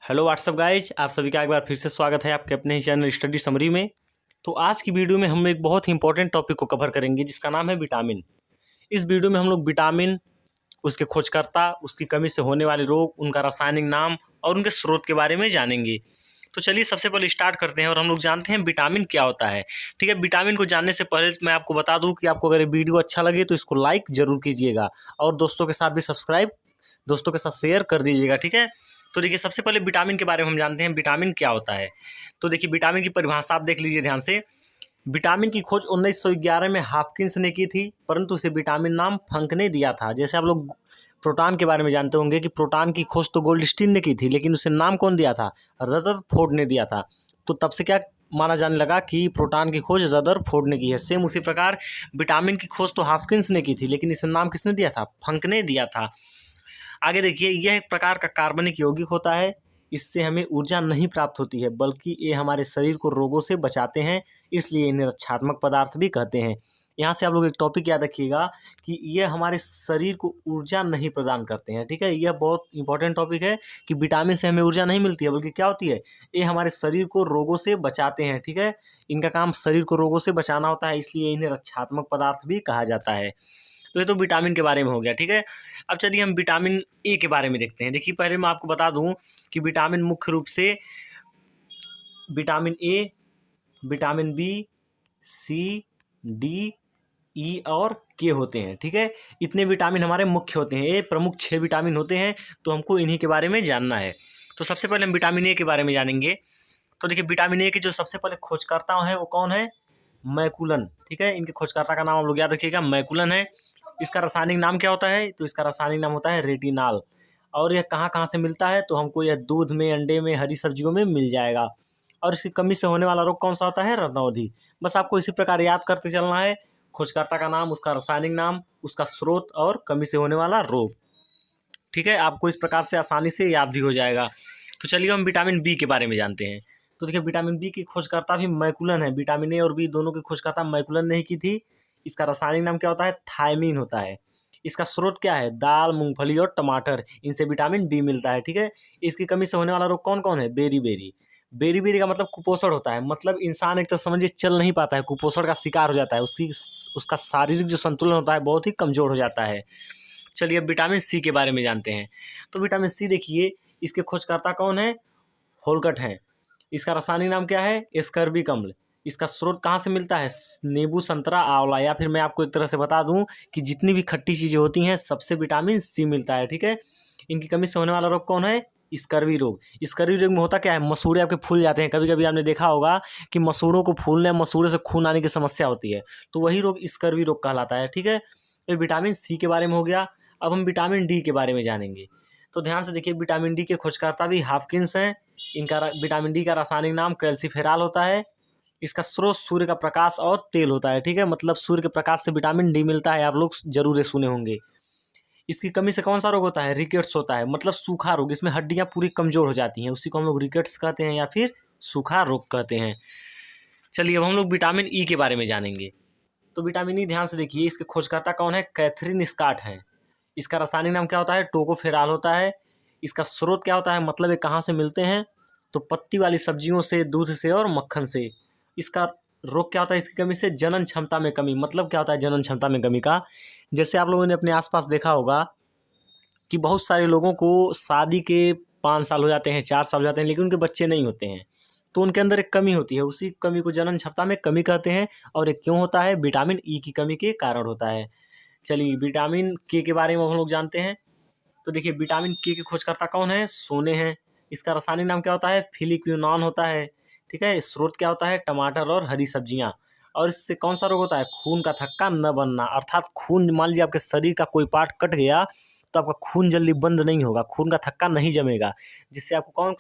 Hello what's up guys, आप सभी का एक बार फिर से स्वागत है आपके अपने ही चैनल स्टडी समरी में। तो आज की वीडियो में हम एक बहुत ही इंपॉर्टेंट टॉपिक को कवर करेंगे जिसका नाम है विटामिन। इस वीडियो में हम लोग विटामिन, उसके खोजकर्ता, उसकी कमी से होने वाले रोग, उनका रासायनिक नाम और उनके स्रोत के बारे में जानेंगे। तो चलिए सबसे पहले स्टार्ट करते हैं और हम लोग जानते हैं विटामिन क्या होता है। ठीक है, विटामिन को जानने से पहले मैं आपको बता दूं कि आपको अगर ये वीडियो अच्छा लगे तो इसको लाइक ज़रूर कीजिएगा और दोस्तों के साथ भी सब्सक्राइब, दोस्तों के साथ शेयर कर दीजिएगा। ठीक है, तो देखिए सबसे पहले विटामिन के बारे में हम जानते हैं विटामिन क्या होता है। तो देखिए विटामिन की परिभाषा आप देख लीजिए ध्यान से। विटामिन की खोज 1911 में हॉपकिंस ने की थी, परंतु उसे विटामिन नाम फंक ने दिया था। जैसे आप लोग प्रोटॉन के बारे में जानते होंगे कि प्रोटॉन की खोज तो गोल्डस्टीन ने की थी, लेकिन उसे नाम कौन दिया था? रदरफोर्ड ने दिया था। तो तब से क्या माना जाने लगा कि प्रोटॉन की खोज रदरफोर्ड ने की है। सेम उसी प्रकार विटामिन की खोज तो हॉपकिंस ने की थी, लेकिन इसे नाम किसने दिया था? फंक ने दिया था। आगे देखिए, यह एक प्रकार का कार्बनिक यौगिक होता है। इससे हमें ऊर्जा नहीं प्राप्त होती है, बल्कि ये हमारे शरीर को रोगों से बचाते हैं, इसलिए इन्हें रक्षात्मक पदार्थ भी कहते हैं। यहाँ से आप लोग एक टॉपिक याद रखिएगा कि यह हमारे शरीर को ऊर्जा नहीं प्रदान करते हैं। ठीक है, यह बहुत इंपॉर्टेंट टॉपिक है कि विटामिन से हमें ऊर्जा नहीं मिलती है, बल्कि क्या होती है, ये हमारे शरीर को रोगों से बचाते हैं। ठीक है, इनका काम शरीर को रोगों से बचाना होता है, इसलिए इन्हें रक्षात्मक पदार्थ भी कहा जाता है। तो ये तो विटामिन के बारे में हो गया। ठीक है, अब चलिए हम विटामिन ए के बारे में देखते हैं। देखिए पहले मैं आपको बता दूं कि विटामिन मुख्य रूप से vitamin A, vitamin B, C, D, E और के होते हैं। ठीक है, इतने विटामिन हमारे मुख्य होते हैं। ये प्रमुख 6 विटामिन होते हैं, तो हमको इन्हीं के बारे में जानना है। तो सबसे पहले हम विटामिन ए के बारे में जानेंगे। तो देखिए विटामिन ए के जो सबसे पहले खोजकर्ता हैं वो कौन है? मैकुलन। ठीक है, इनके खोजकर्ता का नाम आप लोग याद रखिएगा, मैकुलन है। इसका रासायनिक नाम क्या होता है? तो इसका रासायनिक नाम होता है रेटिनाल। और यह कहाँ कहाँ से मिलता है? तो हमको यह दूध में, अंडे में, हरी सब्जियों में मिल जाएगा। और इसकी कमी से होने वाला रोग कौन सा होता है? रतौंधी। बस आपको इसी प्रकार याद करते चलना है, खोजकर्ता का नाम, उसका रासायनिक नाम, उसका स्रोत और कमी से होने वाला रोग। ठीक है, आपको इस प्रकार से आसानी से याद भी हो जाएगा। तो चलिए हम विटामिन बी के बारे में जानते हैं। तो देखिए विटामिन बी की खोजकर्ता भी मैकुलन है। विटामिन ए और बी दोनों की खोजकर्ता मैकुलन ने ही की थी। इसका रासायनिक नाम क्या होता है? थायमीन होता है। इसका स्रोत क्या है? दाल, मूंगफली और टमाटर, इनसे विटामिन बी मिलता है। ठीक है, इसकी कमी से होने वाला रोग कौन कौन है? बेरी बेरी का मतलब कुपोषण होता है। मतलब इंसान एक तो समझिए चल नहीं पाता है, कुपोषण का शिकार हो जाता है। उसका शारीरिक जो संतुलन होता है बहुत ही कमजोर हो जाता है। चलिए अब विटामिन सी के बारे में जानते हैं। तो विटामिन सी देखिए, इसके खोजकर्ता कौन है? होलकट हैं। इसका रासायनिक नाम क्या है? स्कर्बी अम्ल। इसका स्रोत कहाँ से मिलता है? नींबू, संतरा, आंवला। या फिर मैं आपको एक तरह से बता दूं कि जितनी भी खट्टी चीज़ें होती हैं सबसे विटामिन सी मिलता है। ठीक है, इनकी कमी से होने वाला रोग कौन है? स्कर्वी रोग। स्कर्वी रोग में होता क्या है? मसूड़े आपके फूल जाते हैं। कभी कभी आपने देखा होगा कि मसूड़ों को फूलने, मसूड़े से खून आने की समस्या होती है, तो वही रोग स्कर्वी रोग कहलाता है। ठीक है, ये विटामिन सी के बारे में हो गया। अब हम विटामिन डी के बारे में जानेंगे। तो ध्यान से देखिए, विटामिन डी के खोजकर्ता भी हॉपकिंस हैं। इनका विटामिन डी का रासायनिक नाम कैल्सीफेरॉल होता है। इसका स्रोत सूर्य का प्रकाश और तेल होता है। ठीक है, मतलब सूर्य के प्रकाश से विटामिन डी मिलता है, आप लोग जरूर ये सुने होंगे। इसकी कमी से कौन सा रोग होता है? रिकेट्स होता है, मतलब सूखा रोग। इसमें हड्डियां पूरी कमजोर हो जाती हैं, उसी को हम लोग रिकेट्स कहते हैं या फिर सूखा रोग कहते हैं। चलिए अब हम लोग विटामिन ई के बारे में जानेंगे। तो विटामिन ई ध्यान से देखिए, इसके खोजकर्ता कौन है? कैथरीन स्कॉट हैं। इसका रासायनिक नाम क्या होता है? टोकोफेरॉल होता है। इसका स्रोत क्या होता है? मतलब ये कहाँ से मिलते हैं? तो पत्ती वाली सब्जियों से, दूध से और मक्खन से। इसका रोग क्या होता है इसकी कमी से? जनन क्षमता में कमी। मतलब क्या होता है जनन क्षमता में कमी का? जैसे आप लोगों ने अपने आसपास देखा होगा कि बहुत सारे लोगों को शादी के 5 साल हो जाते हैं, 4 साल हो जाते हैं, लेकिन उनके बच्चे नहीं होते हैं। तो उनके अंदर एक कमी होती है, उसी कमी को जनन क्षमता में कमी कहते हैं। और ये क्यों होता है? विटामिन ई की कमी के कारण होता है। चलिए विटामिन के बारे में हम लोग जानते हैं। तो देखिए विटामिन के खोजकर्ता कौन है? सोने हैं। इसका रासायनिक नाम क्या होता है? फिलिक्विनॉन होता है। ठीक है, स्रोत क्या होता है? टमाटर और हरी सब्जियां। और इससे कौन सा रोग होता है? खून का थक्का न बनना। अर्थात खून, मान लीजिए आपके शरीर का कोई पार्ट कट गया तो आपका खून जल्दी बंद नहीं होगा, खून का थक्का नहीं जमेगा, जिससे आपको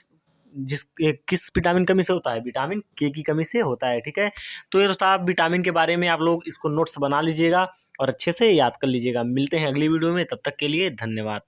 किस विटामिन कमी से होता है? विटामिन के की कमी से होता है। ठीक है, तो ये दोस्तों आप विटामिन के बारे में आप लोग इसको नोट्स बना लीजिएगा और अच्छे से याद कर लीजिएगा। मिलते हैं अगली वीडियो में, तब तक के लिए धन्यवाद।